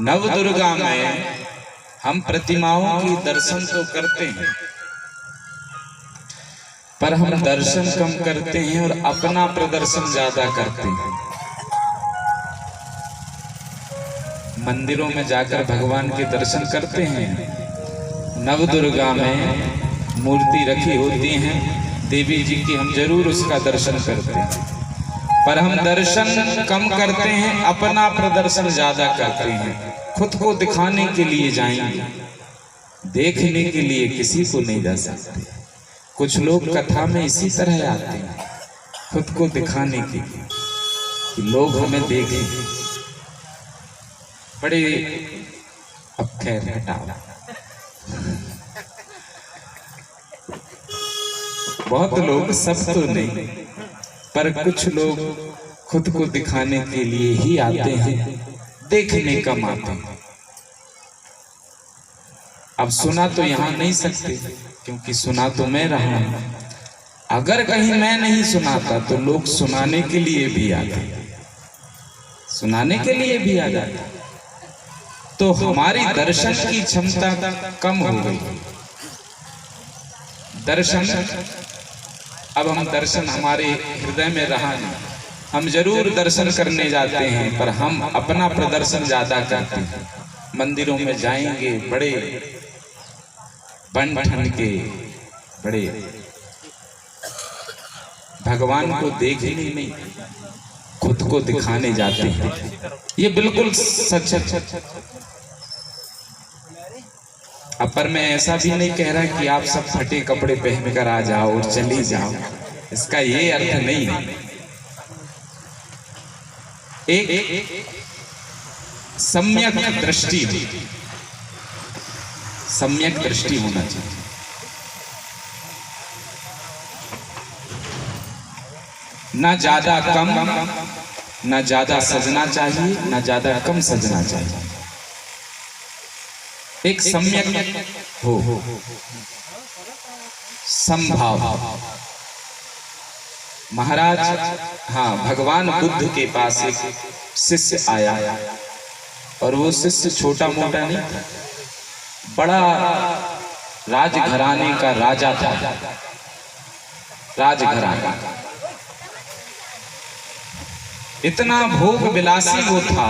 नव दुर्गा में हम प्रतिमाओं की दर्शन तो करते हैं, पर हम दर्शन कम करते हैं और अपना प्रदर्शन ज्यादा करते हैं। मंदिरों में जाकर भगवान के दर्शन करते हैं, नव दुर्गा में मूर्ति रखी होती हैं देवी जी की, हम जरूर उसका दर्शन करते हैं, पर हम दर्शन कम करते हैं, अपना प्रदर्शन ज्यादा करते हैं। खुद को दिखाने के लिए जाएंगे, देखने के लिए किसी को नहीं जा सकते। कुछ लोग कथा में इसी तरह आते हैं, खुद को दिखाने के लिए कि लोग हमें देखें। बड़े अब खैर हटाओ, बहुत लोग, सब तो नहीं, पर कुछ लोग खुद को दिखाने के लिए ही आते हैं, देखने कम आते हैं। अब सुना तो यहां नहीं सकते, क्योंकि सुना तो मैं रहा हूं। अगर कहीं मैं नहीं सुनाता तो लोग सुनाने के लिए भी आते, सुनाने के लिए भी आ जाते, तो हमारी दर्शन की क्षमता कम हो गई। दर्शन, अब हम दर्शन हमारे हृदय में रहा नहीं। हम जरूर दर्शन करने जाते हैं, पर हम अपना प्रदर्शन ज्यादा करते हैं। मंदिरों में जाएंगे बड़े बन ठन के, बड़े भगवान को देखने में खुद को दिखाने जाते हैं। ये बिल्कुल सच है। अब पर मैं ऐसा भी नहीं कह रहा कि आप सब फटे कपड़े पहनकर आ जाओ और चली जाओ, इसका ये अर्थ नहीं है। एक सम्यक दृष्टि, सम्यक दृष्टि होना चाहिए। ना ज्यादा कम, ना ज्यादा सजना चाहिए, ना ज्यादा कम सजना चाहिए। एक सम्यक हो, संभाव। महाराज, हाँ, भगवान बुद्ध के पास एक शिष्य आया, और वो शिष्य छोटा मोटा नहीं था, बड़ा राजघराने का राजा था। राजघराना इतना भोग विलासी वो था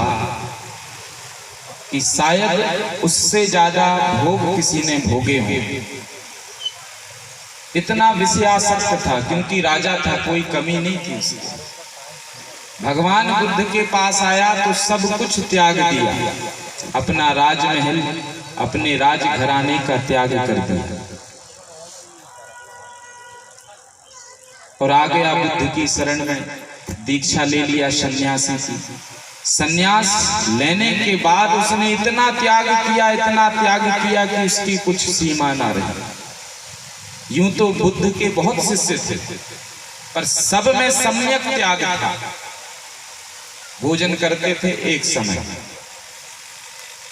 कि शायद उससे ज्यादा भोग किसी ने भोगे हों। इतना विषयासक्त था, क्योंकि राजा था, कोई कमी नहीं थी उसकी। भगवान बुद्ध के पास आया तो सब कुछ त्याग दिया, अपना राजमहल, अपने राजघराने का त्याग कर दिया, और आ गया बुद्ध की शरण में। दीक्षा ले लिया सन्यासी की। सन्यास लेने के बाद उसने इतना त्याग किया, इतना त्याग किया कि उसकी कुछ सीमा ना रही। यूं तो बुद्ध के बहुत शिष्य थे, पर सब में सम्यक त्याग था। भोजन करते थे एक समय,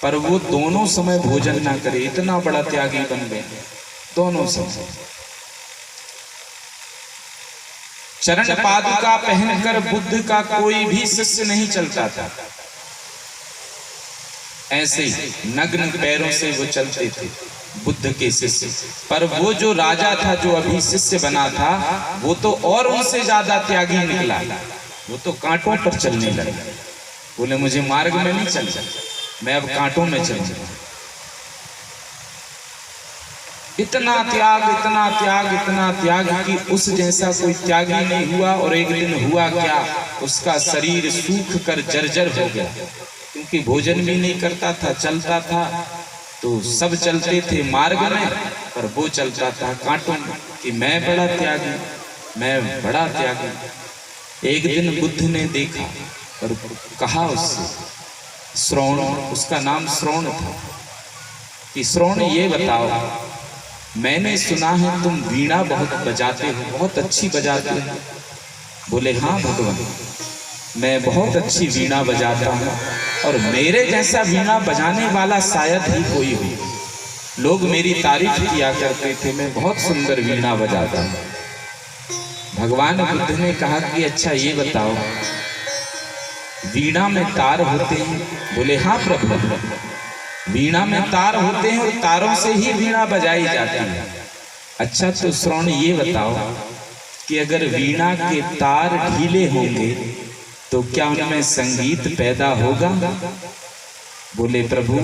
पर वो दोनों समय भोजन ना करे, इतना बड़ा त्यागी बन गए दोनों समय। चरण पादुका पहनकर बुद्ध का कोई भी शिष्य नहीं चलता था, ऐसे ही नग्न पैरों से वो चलते थे बुद्ध के शिष्य। पर वो जो राजा था, जो अभी शिष्य बना था, वो तो और उनसे ज्यादा त्यागी निकला। वो तो कांटों पर चलने लगा। बोले मुझे मार्ग में नहीं चलना, मैं अब कांटों में चलूंगा। इतना त्याग, इतना त्याग, इतना त्याग कि उस जैसा कोई त्यागी नहीं हुआ। और एक दिन हुआ क्या, उसका शरीर सूख कर जर्जर हो गया, क्योंकि भोजन भी नहीं करता था, चलता था। तो सब चलते थे मार्ग में, पर वो चलता था कांटों में, कि मैं बड़ा त्यागी, मैं बड़ा त्यागी। एक दिन बुद्ध ने देखा और कहा उससे, श्रवण, उसका नाम श्रवण था, कि श्रवण ये बताओ, मैंने सुना है तुम वीणा बहुत बजाते हो, बहुत अच्छी बजाते हो। बोले हाँ भगवान, मैं बहुत अच्छी वीणा बजाता हूँ, और मेरे जैसा वीणा बजाने वाला शायद ही कोई हो। लोग मेरी तारीफ किया करते थे, मैं बहुत सुंदर वीणा बजाता हूँ। भगवान बुद्ध ने कहा कि अच्छा ये बताओ वीणा में तार होते हैं? बोले हाँ प्रभु, वीणा में तार होते हैं और तारों से ही वीणा बजाई जाती है। अच्छा, तो श्रवण ये बताओ कि अगर वीणा के तार ढीले होंगे तो क्या उनमें संगीत पैदा होगा? बोले प्रभु,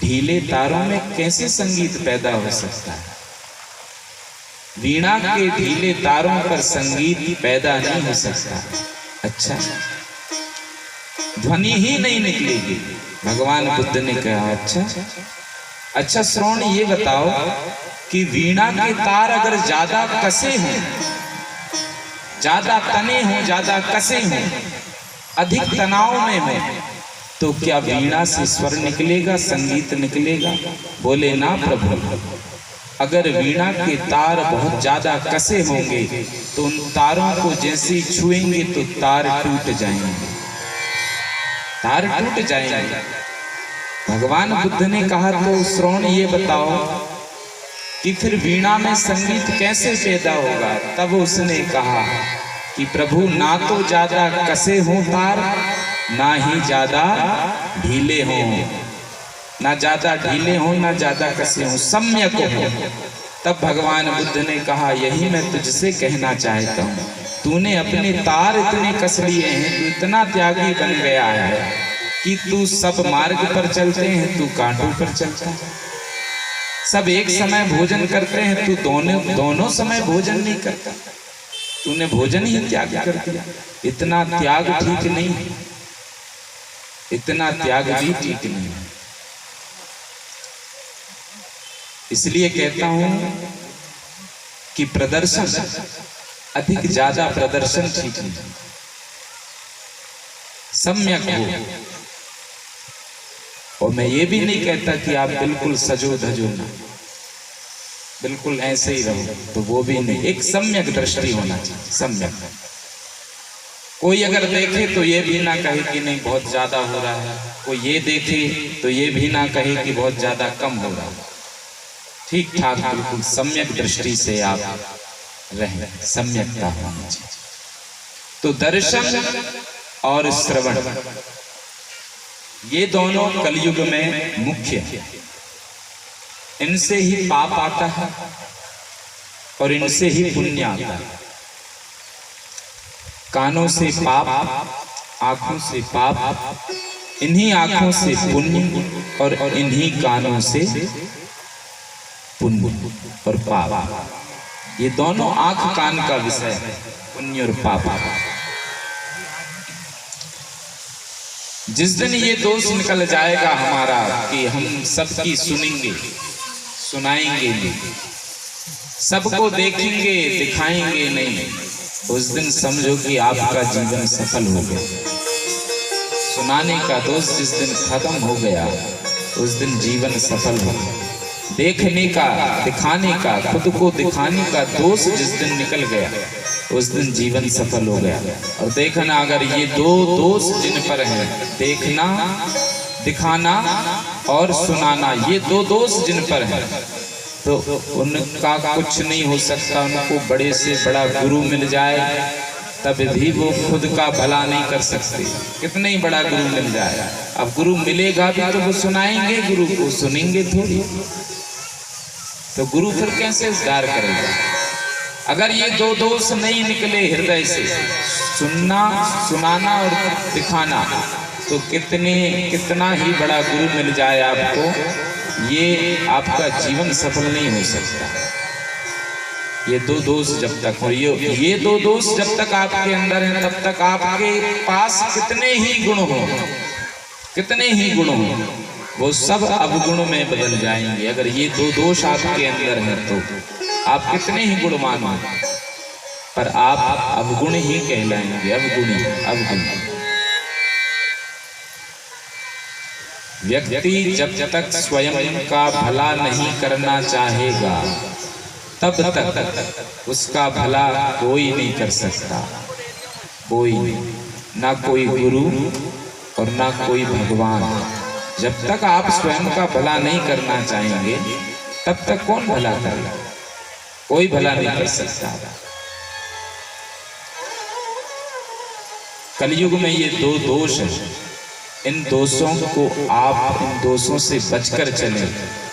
ढीले तारों में कैसे संगीत पैदा हो सकता है? वीणा के ढीले तारों पर संगीत पैदा नहीं हो सकता। अच्छा, ध्वनि ही नहीं निकलेगी। भगवान बुद्ध ने कहा अच्छा श्रवण ये बताओ कि वीणा के तार अगर ज्यादा कसे हों, ज्यादा तने हों, ज्यादा कसे हों, अधिक तनाव में हो, तो क्या वीणा से स्वर निकलेगा, संगीत निकलेगा? बोले ना प्रभु, अगर वीणा के तार बहुत ज्यादा कसे होंगे तो उन तारों को जैसे छुएंगे तो तार टूट जाएंगे, तार टूट जाएंगे। भगवान बुद्ध ने कहा तो श्रवण ये बताओ कि फिर वीणा में संगीत कैसे पैदा होगा? तब उसने कहा कि प्रभु, ना तो ज्यादा कसे हों तार, ना ही ज्यादा ढीले हों, ना ज्यादा ढीले हों ना ज्यादा कसे हों, सम्यक हो। तब भगवान बुद्ध ने कहा, यही मैं तुझसे कहना चाहता हूँ, तूने अपने तार इतने कस लिए हैं, तू इतना त्यागी बन गया है कि तू सब मार्ग पर चलते हैं, तू कांटों पर चलता है। सब एक समय भोजन करते हैं, तू दोनों समय भोजन नहीं करता, तूने भोजन ही त्याग कर दिया। इतना त्याग ठीक नहीं, इतना त्याग भी ठीक नहीं। इसलिए कहता हूं कि प्रदर्शन, अधिक ज्यादा प्रदर्शन ठीक नहीं, सम्यक हो। और मैं ये भी नहीं कहता कि आप बिल्कुल सजो धजो ना, बिल्कुल ऐसे ही रहो, तो वो भी नहीं। एक सम्यक दृष्टि होना चाहिए, सम्यक। कोई अगर देखे तो ये भी ना कहे कि नहीं बहुत ज्यादा हो रहा है, कोई ये देखे तो ये भी ना कहे कि बहुत ज्यादा कम हो रहा है। ठीक ठाक बिल्कुल सम्यक दृष्टि से आप रहें, सम्यकता होनी चाहिए। तो दर्शन और श्रवण, ये दोनों कलयुग में मुख्य है। इनसे ही पाप आता है और इनसे ही पुण्य आता है। कानों से पाप, आंखों से पाप, इन्हीं आंखों से पुण्य और इन्हीं कानों से पुण्य और पाप। ये दोनों आंख कान का विषय है, पुण्य और पाप। जिस दिन ये दोष निकल जाएगा हमारा कि हम सबकी सुनेंगे, सुनाएंगे नहीं, सबको देखेंगे दिखाएंगे नहीं, उस दिन समझो कि आपका जीवन सफल हो गया। सुनाने का दोष जिस दिन खत्म हो गया, उस दिन जीवन सफल हो गया। देखने का, दिखाने का, खुद को दिखाने का दोष जिस दिन निकल गया, उस दिन जीवन सफल हो गया। और देखना, अगर ये दो दोष जिन पर हैं, देखना, दिखाना और सुनाना, ये दो दोष जिन पर हैं, तो उनका कुछ नहीं हो सकता। उनको बड़े से बड़ा गुरु मिल जाए तब भी वो खुद का भला नहीं कर सकते, कितना ही बड़ा गुरु मिल जाए। अब गुरु मिलेगा भी तो वो सुनाएंगे, गुरु को सुनेंगे थोड़ी, तो गुरु फिर कैसे उद्धार करेगा? अगर ये दो दोष नहीं निकले हृदय से, सुनना, सुनाना और दिखाना, तो कितना ही बड़ा गुरु मिल जाए आपको, ये आपका जीवन सफल नहीं हो सकता। ये दो दोष जब तक हो, ये दो दोष जब तक आपके अंदर है, तब तक आपके पास कितने ही गुण हो, कितने ही गुण हो, वो सब अवगुण में बदल जाएंगे। अगर ये दो दोष आपके अंदर हैं तो आप कितने ही गुणवान हो, पर आप अवगुण ही कहलाएंगे, अवगुणी, अवगुण। व्यक्ति जब तक स्वयं का भला नहीं करना चाहेगा, तब तक उसका भला कोई नहीं कर सकता, कोई नहीं, ना कोई गुरु और ना कोई भगवान। जब तक आप स्वयं का भला नहीं करना चाहेंगे, तब तक कौन भला करेगा? कोई भला नहीं कर सकता। कलयुग में ये दो दोष हैं, इन दोषों को आप इन दोषों से बचकर चलें,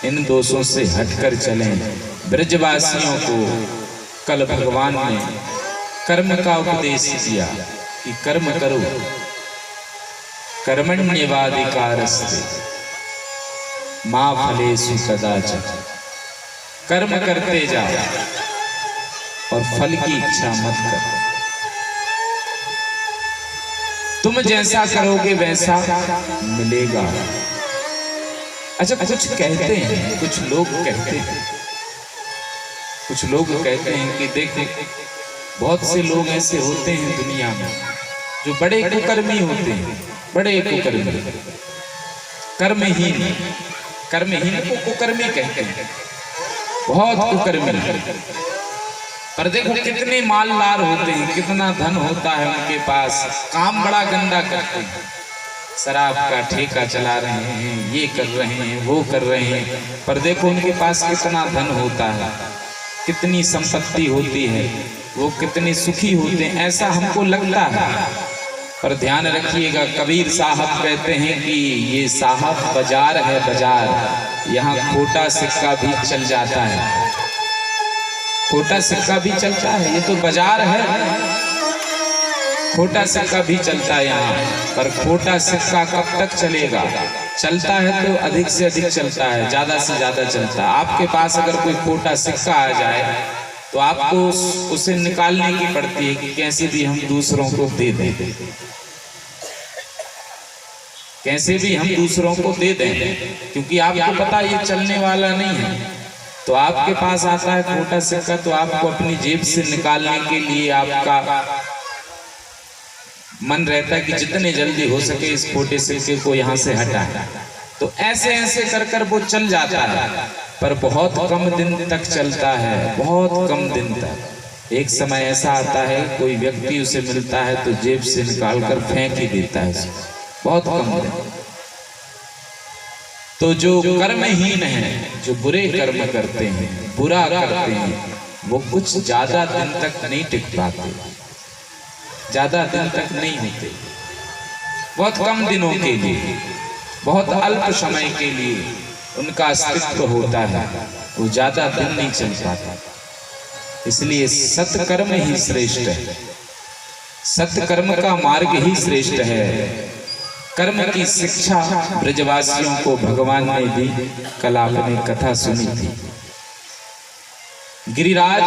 इन दोषों से हटकर चलें। ब्रजवासियों को कल भगवान ने कर्म का उपदेश किया कि कर्म करो, कर्मण्येवाधिकारस्ते मा फलेषु कदाचन। कर्म करते जाओ और फल की इच्छा मत करो। तुम जैसा करोगे वैसा मिलेगा। अच्छा, कुछ कहते हैं, कुछ लोग कहते हैं, कुछ लोग कहते हैं कि देखो बहुत से लोग ऐसे होते हैं दुनिया में जो बड़े कुकर्मी होते हैं, बड़े कुकर्मी, कर्महीन, कर्महीन को कुकर्मी कहते हैं, बहुत कुकर्मी। पर देखो कितने मालदार होते हैं, कितना धन होता है उनके पास, काम बड़ा गंदा करते हैं, शराब का ठेका चला रहे हैं, ये कर रहे हैं, वो कर रहे हैं, पर देखो उनके पास कितना धन होता है, कितनी संपत्ति होती है, वो कितने सुखी होते हैं, ऐसा हमको लगता है। पर ध्यान रखिएगा, कबीर साहब कहते हैं कि ये साहब बाजार है, बाजार, यहाँ खोटा सिक्का भी चल जाता है, खोटा सिक्का भी चलता है, ये तो बाजार है, खोटा सिक्का भी चलता है यहाँ। पर खोटा सिक्का कब तक चलेगा? चलता है तो अधिक से अधिक चलता है, ज्यादा से ज्यादा चलता है। आपके पास अगर कोई खोटा सिक्का आ जाए तो आपको उसे निकालने की पड़ती है कि कैसे भी हम दूसरों को दे दें, कैसे भी हम दूसरों को दे दें, क्योंकि आपको पता ये चलने वाला नहीं है। तो आपके पास आता है खोटा सिक्का, तो आपको अपनी जेब से निकालने के लिए आपका मन रहता है कि जितने जल्दी हो सके इस खोटे सिक्के को यहाँ से हटाएं। तो ऐसे ऐसे कर कर वो चल जाता है, पर बहुत कम दिन तक चलता है, बहुत कम दिन तक। एक समय ऐसा आता है कोई व्यक्ति उसे मिलता है तो जेब से निकाल कर फेंक ही देता है उसे, बहुत कम दिन। तो जो कर्महीन है, जो बुरे कर्म करते हैं, बुरा करते हैं, वो कुछ ज्यादा दिन तक नहीं टिक पाते, ज्यादा दिन तक नहीं होते, बहुत कम दिनों के लिए, बहुत अल्प समय के लिए उनका अस्तित्व होता है, वो ज्यादा दिन नहीं चल पाता। इसलिए सत्कर्म ही श्रेष्ठ है, सत्कर्म का मार्ग ही श्रेष्ठ है। कर्म की शिक्षा ब्रजवासियों को भगवान ने दी। कल आपने कथा सुनी थी, गिरिराज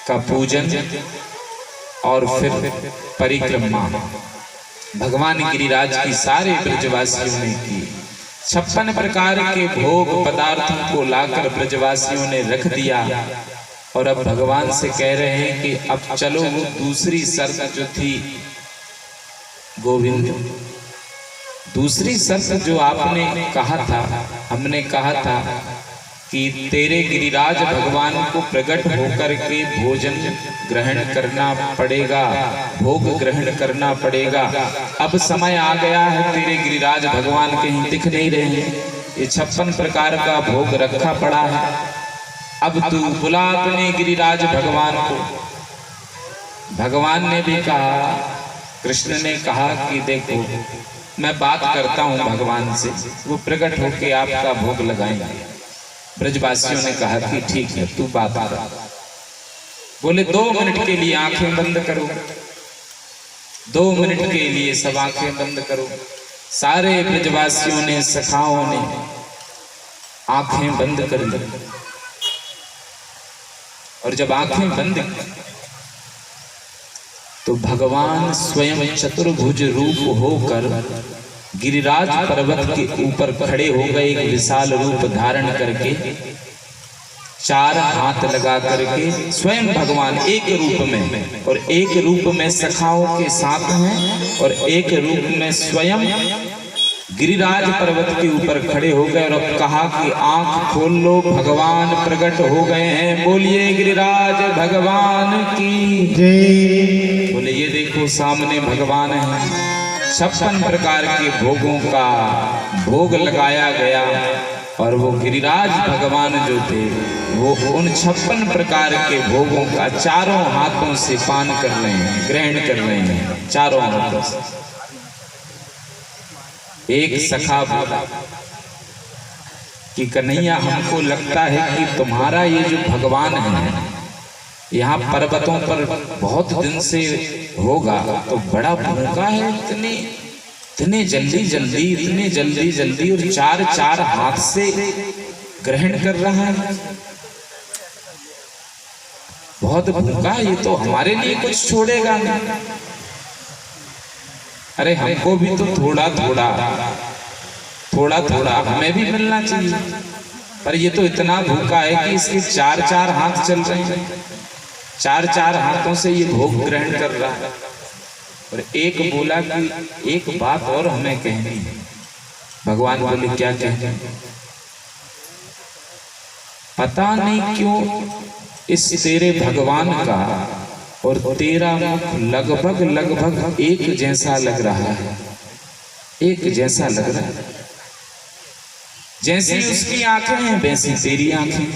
का पूजन और फिर परिक्रमा भगवान गिरिराज की सारे ब्रजवासियों ने की। 56 प्रकार के भोग पदार्थों को लाकर ब्रजवासियों ने रख दिया और अब भगवान से कह रहे हैं कि अब चलो वो दूसरी शर्त जो थी गोविंद, दूसरी शर्त जो आपने कहा था, हमने कहा था कि तेरे गिरिराज भगवान को प्रकट होकर के भोजन ग्रहण करना पड़ेगा, भोग ग्रहण करना पड़ेगा। अब समय आ गया है, तेरे गिरिराज भगवान कहीं दिख नहीं रहे हैं, ये 56 प्रकार का भोग रखा पड़ा है, अब तू बुला अपने गिरिराज भगवान को। भगवान ने भी कहा, कृष्ण ने कहा कि देखो मैं बात करता हूँ भगवान से, वो प्रकट होके आपका भोग लगाएंगे। ब्रजवासियों ने कहा कि ठीक है, तू बात कर। बोले 2 मिनट के लिए आंखें बंद करो, 2 मिनट के लिए सब आंखें बंद करो। सारे ब्रजवासियों ने, सखाओं ने आंखें बंद कर ली और जब आंखें बंद की तो भगवान स्वयं चतुर्भुज रूप होकर गिरिराज पर्वत के ऊपर खड़े हो गए, एक विशाल रूप धारण करके, 4 हाथ लगा करके स्वयं भगवान एक रूप में, और एक रूप में सखाओं के साथ हैं और एक रूप में स्वयं गिरिराज पर्वत के ऊपर खड़े हो गए। और अब कहा कि आंख खोल लो, भगवान प्रकट हो गए हैं, बोलिए गिरिराज भगवान की जय। बोले ये देखो सामने भगवान है। 56 प्रकार के भोगों का भोग लगाया गया और वो गिरिराज भगवान जो थे वो उन 56 प्रकार के भोगों का चारों हाथों से पान कर रहे हैं, ग्रहण कर रहे हैं चारों हाथों से। एक सखा बोला कि कन्हैया, हमको लगता है कि तुम्हारा ये जो भगवान है यहाँ पर्वतों पर बहुत दिन से होगा, तो बड़ा भूखा है, इतने जल्दी जल्दी और चार हाथ से ग्रहण कर रहा है, बहुत भूखा, ये तो हमारे लिए कुछ छोड़ेगा नहीं। अरे हमको भी तो थोड़ा थोड़ा हमें भी मिलना चाहिए, पर ये तो इतना भूखा है कि इसके चार हाथ चल रहे हैं, चार हाथों से ये भोग ग्रहण कर रहा है। और एक बोला कि एक बात और हमें कहनी है। भगवान बोले, क्या कहना? पता नहीं क्यों इस तेरे भगवान का और तेरा मुख लगभग एक जैसा लग रहा है, एक जैसा लग रहा है। जैसी उसकी आंखें हैं वैसी तेरी आंखें,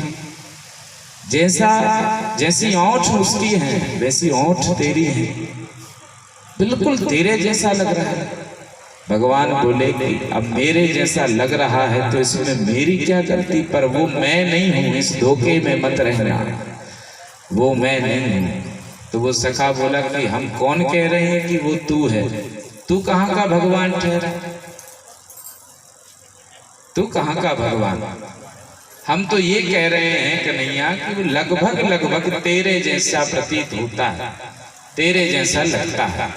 जैसी ओंठ उसकी है वैसी ओंठ तेरी है, बिल्कुल तेरे जैसा लग रहा है। भगवान बोले कि अब मेरे जैसा लग रहा है तो इसमें मेरी क्या गलती, पर वो मैं नहीं हूं, इस धोखे में मत रहना, वो मैं नहीं हूं। तो वो सखा बोला कि हम कौन कह रहे हैं कि वो तू है, तू कहाँ का भगवान ठहरा, तू कहाँ का भगवान? हम तो ये कह रहे हैं कन्हैया कि वो लगभग तेरे जैसा प्रतीत होता है, तेरे जैसा लगता है।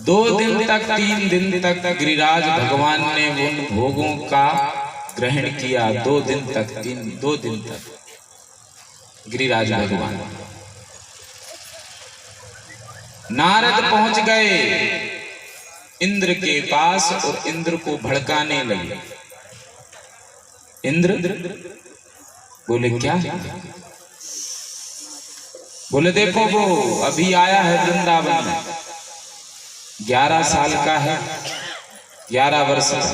2 दिन तक 3 दिन तक गिरिराज भगवान ने उन भोगों का ग्रहण किया, 2 दिन तक गिरिराज भगवान। नारद पहुंच गए इंद्र के पास और इंद्र को भड़काने लगे। इंद्र बोले, क्या? बोले, देखो वो अभी आया है वृंदावन में, 11 साल का है, 11 वर्ष का,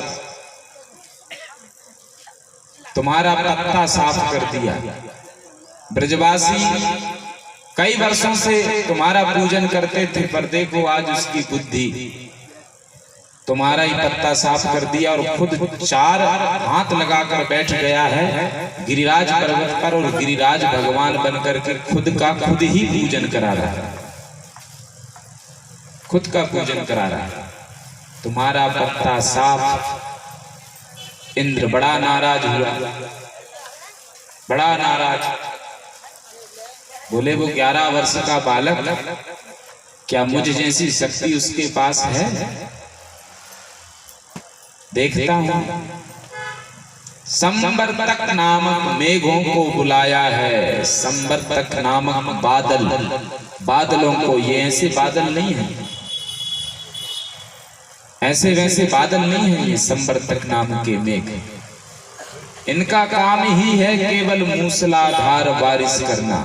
तुम्हारा पत्ता साफ कर दिया। ब्रजवासी कई वर्षों से तुम्हारा पूजन करते थे, पर देखो आज उसकी बुद्धि तुम्हारा ही पत्ता साफ कर दिया और खुद 4 हाथ लगाकर बैठ गया है गिरिराज पर्वत पर, और गिरिराज भगवान बनकर के खुद ही पूजन करा रहा है, खुद का पूजन करा रहा है, तुम्हारा पत्ता साफ। इंद्र बड़ा नाराज हुआ, बड़ा नाराज। बोले, वो 11 वर्ष का बालक, क्या मुझ जैसी शक्ति उसके पास है? देखता हूं। संवर्तक नामक मेघों को बुलाया है, संवर्तक नामक बादलों को। ये ऐसे बादल नहीं है, ऐसे वैसे बादल नहीं है, ये संवर्तक नाम के मेघ। इनका काम ही है केवल मूसलाधार बारिश करना,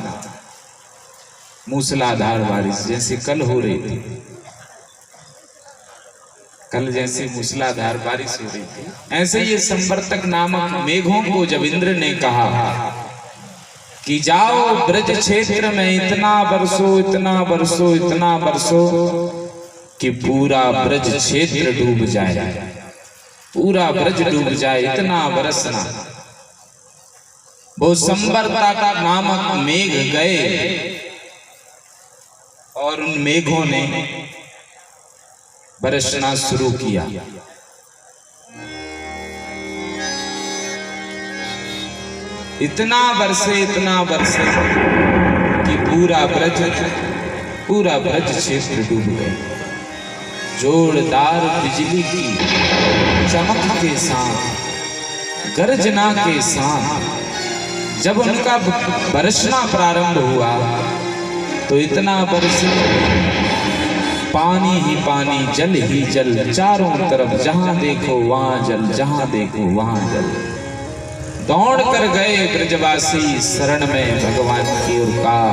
मूसलाधार बारिश। जैसे कल हो रही थी, कल जैसे मूसलाधार बारिश हो रही थी, ऐसे ये संवर्तक नामक मेघों को जब इंद्र ने कहा कि जाओ ब्रज क्षेत्र में इतना बरसो कि पूरा ब्रज क्षेत्र डूब जाए, पूरा ब्रज डूब जाए, इतना बरसना। वो संवर्तक नामक मेघ गए और उन मेघों ने बरसना शुरू किया। इतना बरसे कि पूरा ब्रज क्षेत्र डूब गए। जोरदार बिजली की चमक के साथ, गर्जना के साथ जब उनका बरसना प्रारंभ हुआ तो इतना बरसे, पानी ही पानी, जल ही जल, चारों तरफ जहां देखो वहां जल, जहां देखो वहां जल। दौड़ कर गए ब्रजवासी शरण में भगवान की ओर कहा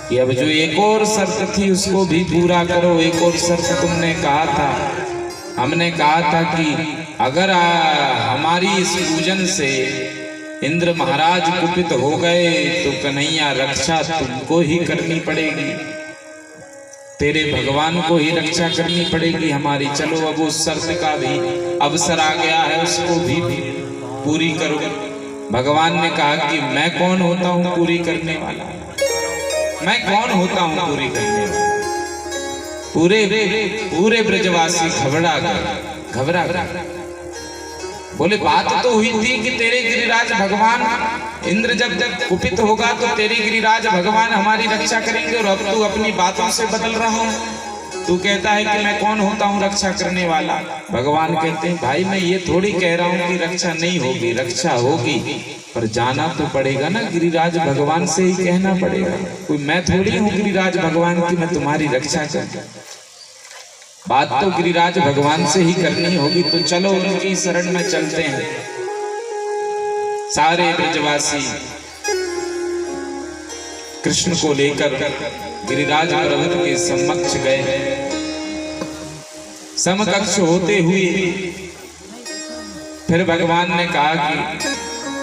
कि अब जो एक और शर्त थी उसको भी पूरा करो। एक और शर्त तुमने कहा था, हमने कहा था कि अगर हमारी इस पूजन से इंद्र महाराज कुपित हो गए तो कन्हैया रक्षा तुमको ही करनी पड़ेगी, तेरे भगवान को ही रक्षा करनी पड़ेगी हमारी। चलो अब उस शर्त का भी अवसर आ गया है, उसको भी पूरी करो। भगवान ने कहा कि मैं कौन होता हूं पूरी करने वाला, मैं कौन होता हूं पूरी करने वाला। पूरे ब्रजवासी घबरा गए। बोले बात तो हुई थी कि तेरे गिरिराज भगवान इंद्र जब कुपित होगा तो तेरे गिरिराज भगवान हमारी रक्षा करेंगे, और अब तू अपनी बातों से बदल रहा है। तू कहता है कि मैं कौन होता हूँ रक्षा करने वाला। भगवान कहते हैं भाई मैं ये थोड़ी कह रहा हूँ कि रक्षा नहीं होगी, रक्षा होगी, पर जाना तो पड़ेगा ना, गिरिराज भगवान से ही कहना पड़ेगा। कोई मैं थोड़ी हूँ गिरिराज भगवान की मैं तुम्हारी रक्षा कर, बात तो गिरिराज भगवान से ही करनी होगी। तो चलो उनकी शरण में चलते हैं। सारे ब्रजवासी कृष्ण को लेकर गिरिराज पर्वत के समक्ष गए। समकक्ष होते हुए फिर भगवान ने कहा कि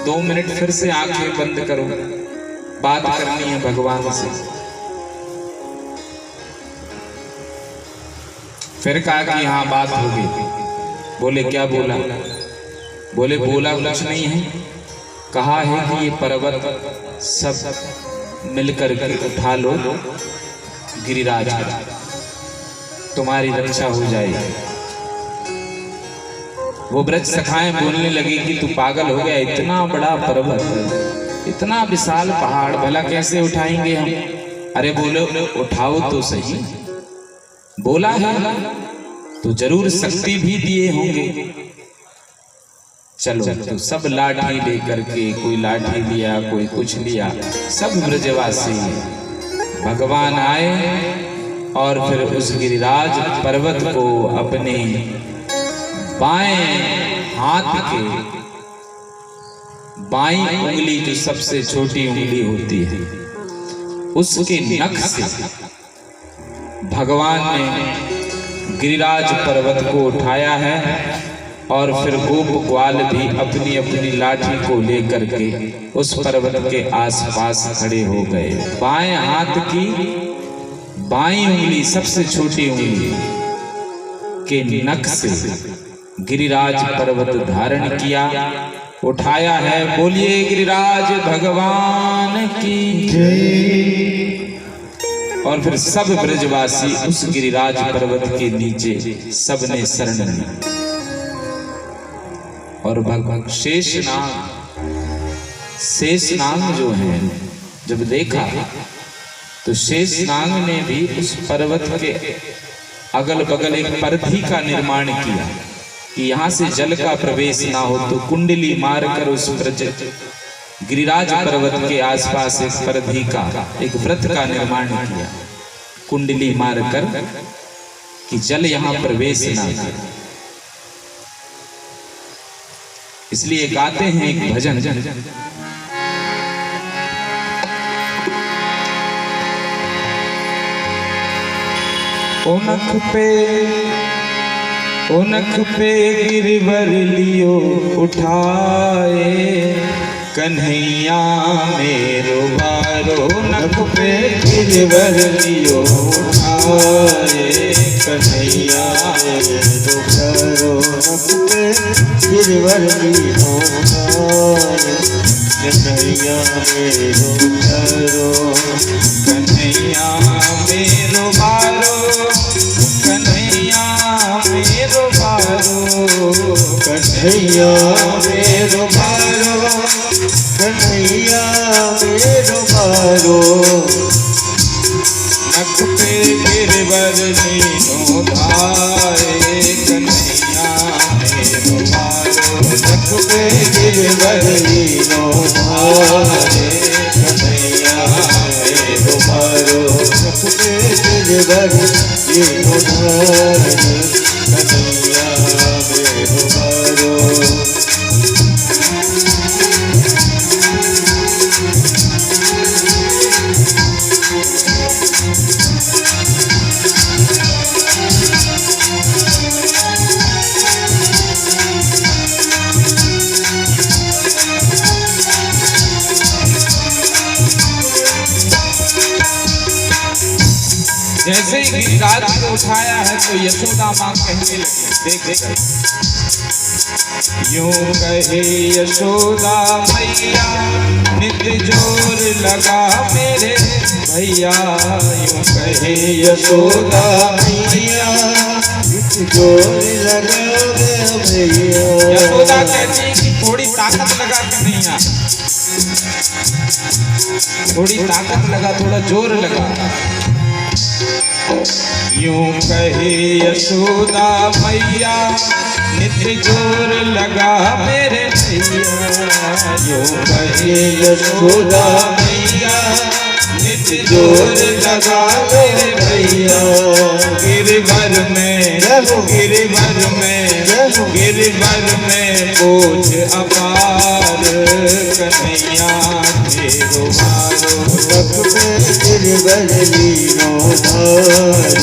2 मिनट फिर से आंखें बंद करो, बात करनी है भगवान से। फिर कहा कि हाँ बात होगी। बोले क्या बोला? बोले बोला कुछ नहीं है, कहा है कि ये पर्वत सब मिलकर के उठा लो गिरिराज, तुम्हारी रक्षा हो जाएगी। वो ब्रज सखाएं बोलने लगी कि तू पागल हो गया, इतना बड़ा पर्वत, इतना विशाल पहाड़ भला कैसे उठाएंगे हम? अरे बोलो उठाओ तो सही, बोला है तो जरूर शक्ति भी दिए होंगे। चलो तो सब लाठी लेकर के, कोई लाठी लिया कोई कुछ लिया, सब ब्रजवासी भगवान आए और फिर उस गिरिराज पर्वत को अपने बाएं हाथ के बाईं उंगली, जो सबसे छोटी उंगली होती है, उसके नख से भगवान ने गिरिराज पर्वत को उठाया है। और फिर गोप ग्वाल भी अपनी अपनी लाठी को लेकर के उस पर्वत के आसपास खड़े हो गए। बाएं हाथ की बाईं उंगली, सबसे छोटी उंगली के नख से गिरिराज पर्वत धारण किया, उठाया है। बोलिए गिरिराज भगवान की जय। और फिर सब ब्रजवासी उस गिरिराज पर्वत के नीचे सबने शरण ली। और भगवान शेषनाग जो है, जब देखा तो शेषनाग ने भी उस पर्वत के अगल बगल एक परिधि का निर्माण किया कि यहाँ से जल का प्रवेश ना हो, तो कुंडली मारकर उस गिरिराज पर्वत के आसपास एक परिधि का, एक व्रत का निर्माण किया, कुंडली मारकर कि जल यहाँ प्रवेश ना करे। इसलिए गाते हैं एक भजन, नख पे गिरवर लियो उठाए, कन्हैया मेरो बारो। नख पे गिरवर लियो उठाए, कन्हैया मेरो बारो। नख पे गिरवर लियो उठाए, कन्हैया मेरो बारो। कन्हैया मेरो बारो, कन्हैया मेरो बारो। कन्हैया मेरो बारो, कन्हैया मेरो बारो। नख पे गिरवर लियो उठाए, कन्हैया मेरो बारो। नख पे गिरवर लियो उठाए, कन्हैया मेरो बारो। नख पे गिरवर लियो उठाए, कन्हैया मेरो बारो। उठाया है तो यशोदा माँ कहने लगी, देख यूं कहे यशोदा मैया नित जोर लगा मेरे भैया, यूं कहे यशोदा मैया नित जोर लगा मेरे भैया। यशोदा कहती है कि थोड़ी ताकत लगा कन्हैया, थोड़ी ताकत लगा, थोड़ा जोर लगा। यूं कहे यशोदा मैया नित जोर लगा मेरे भैया, यूं कहे यशोदा मैया नित जोर लगा मेरे भैया। गिरवर में बोझ अपार कन्हैया तेरो मारो, नख पे गिरवर लीनो भार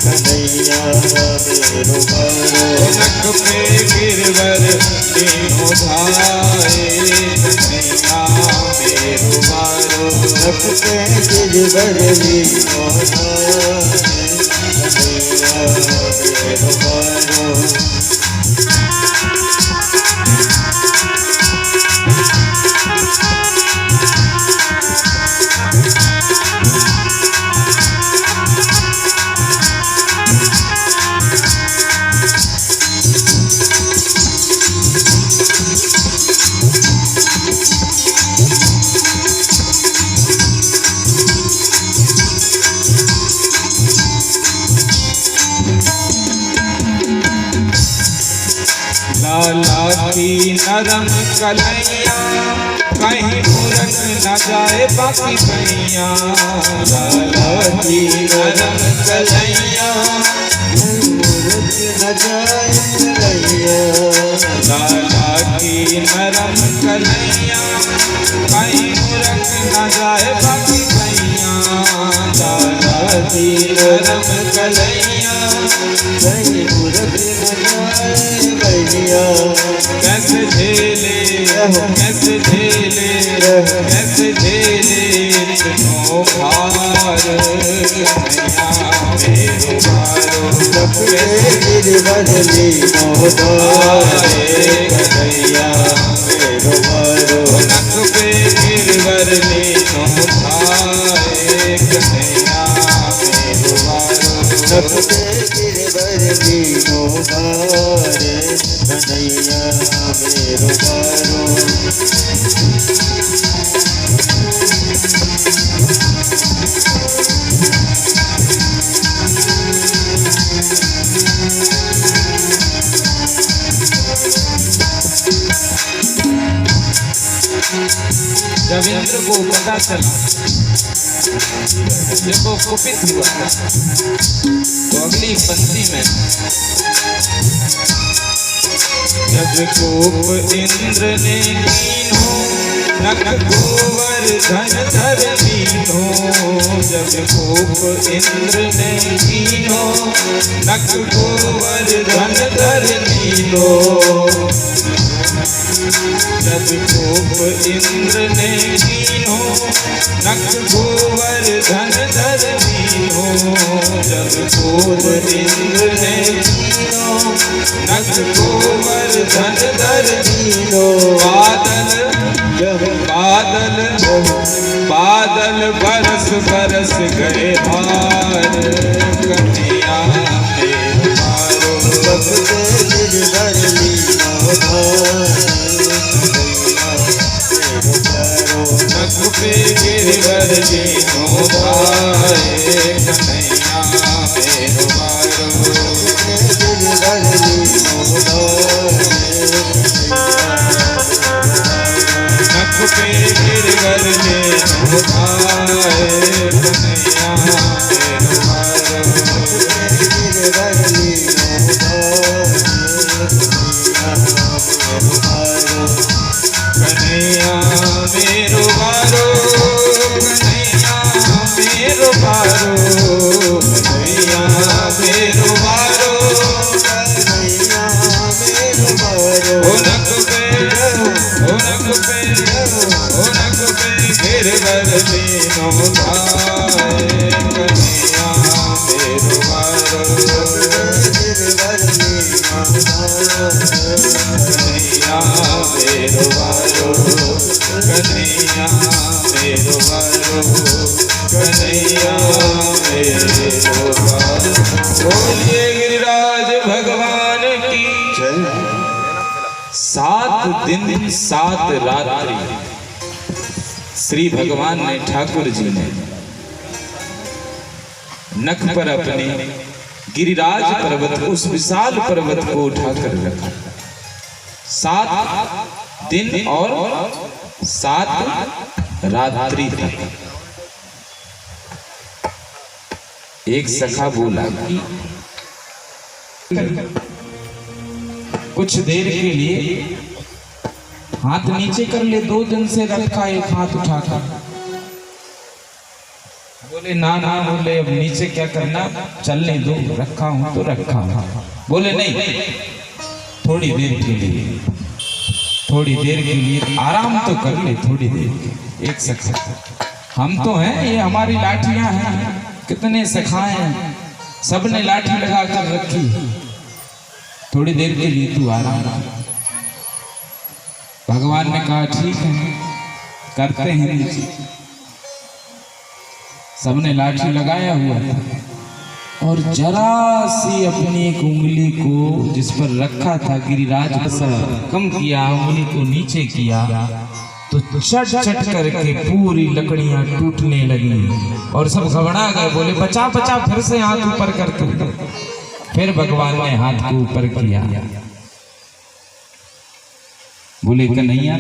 कन्हैया तेरो मारो, नख पे गिरवर लीनो धारे कन्हैया तेरो मारो, नख पे गिरवर लीनो धारे कन्हैया तेरो मारो। लाला की नरम कलैया कहीं मुरक न जाए बाकी कैया, लाला की नरम कलैया मुरक न जाए कलैया, लाला की नरम कलैया कहीं मुरक न जाए बाकी कैया, लाला की नरम कलैया कहीं मुरक न जाए भैया। कैसे झेले इतनो भार कन्हैया मेरो मारो, नख पे गिरवर लीनो धारे कन्हैया मेरो मारो, नख पे गिरवर लीनो धारे कन्हैया मेरो मारो, नख पे गिरवर लीनो धारे कन्हैया मेरो मारो। जब इंद्र को पता चला जब वो कुपित हुआ तो अगली पंक्ति में जब कोप इंद्र ने कीन्हो नख गोवर्धन धर लीन्हो, जब कोप इंद्र ने कीन्हो नख गोवर्धन धर लीन्हो, जब कोप इंद्र ने कीन्हो नख गोवर्धन धर लीन्हो, जब कोप इंद्र ने कीन्हो नख गोवर्धन धर लीन्हो। बादल बरस बरस गए भार कन्हैया मेरो मारो, नख पे गिरवर लीनो धारे नख पे गिरवर लीनो धारे कन्हैया मेरो मारो, गिरवर लीनो धारे नख पे गिरवर लीनो धारे कन्हैया मेरो मारो, गिरवर लीनो धारे कन्हैया मेरो मारो, कन्हैया मेरो मारो, कन्हैया मेरो मारो, कन्हैया मेरो मारो, ओ नख पे गिरवर लीनो धारे कन्हैया मेरो मारो, कन्हैया मेरो वालो, कन्हैया मेरो वालो, कन्हैया मेरो वालो। बोलिए गिरिराज भगवान की जय। 7 दिन 7 रात्रि श्री भगवान ने, ठाकुर जी ने नख पर अपने गिरिराज पर्वत, उस विशाल पर्वत को उठाकर रखा। 7 दिन और 7 रात्रि तक। एक सखा बोला कि कुछ देर के लिए हाथ नीचे कर ले, 2 दिन से रखा एक हाथ उठाकर। बोले ना ना, बोले अब नीचे क्या करना, चलने दो, रखा हूं तो रखा हूं। बोले नहीं, थोड़ी देर के लिए, थोड़ी देर के लिए आराम तो कर ले, थोड़ी देर। एक सखा, हम तो हैं, ये हमारी लाठियां हैं, कितने सखाए हैं, सबने लाठी लगा कर रखी, थोड़ी देर के लिए तू आराम कर। भगवान ने कहा ठीक है, करते हैं नीचे। सबने लाठी लगाया हुआ था और जरा सी अपनी एक उंगली को जिस पर रखा था गिरिराज पर कम किया, उंगली को नीचे किया तो चट चट करके पूरी लकड़ियां टूटने लगी और सब घबरा गए। बोले बचा बचा, फिर से हाथ ऊपर करते। फिर भगवान ने हाथ को ऊपर किया, बोले कन्हैया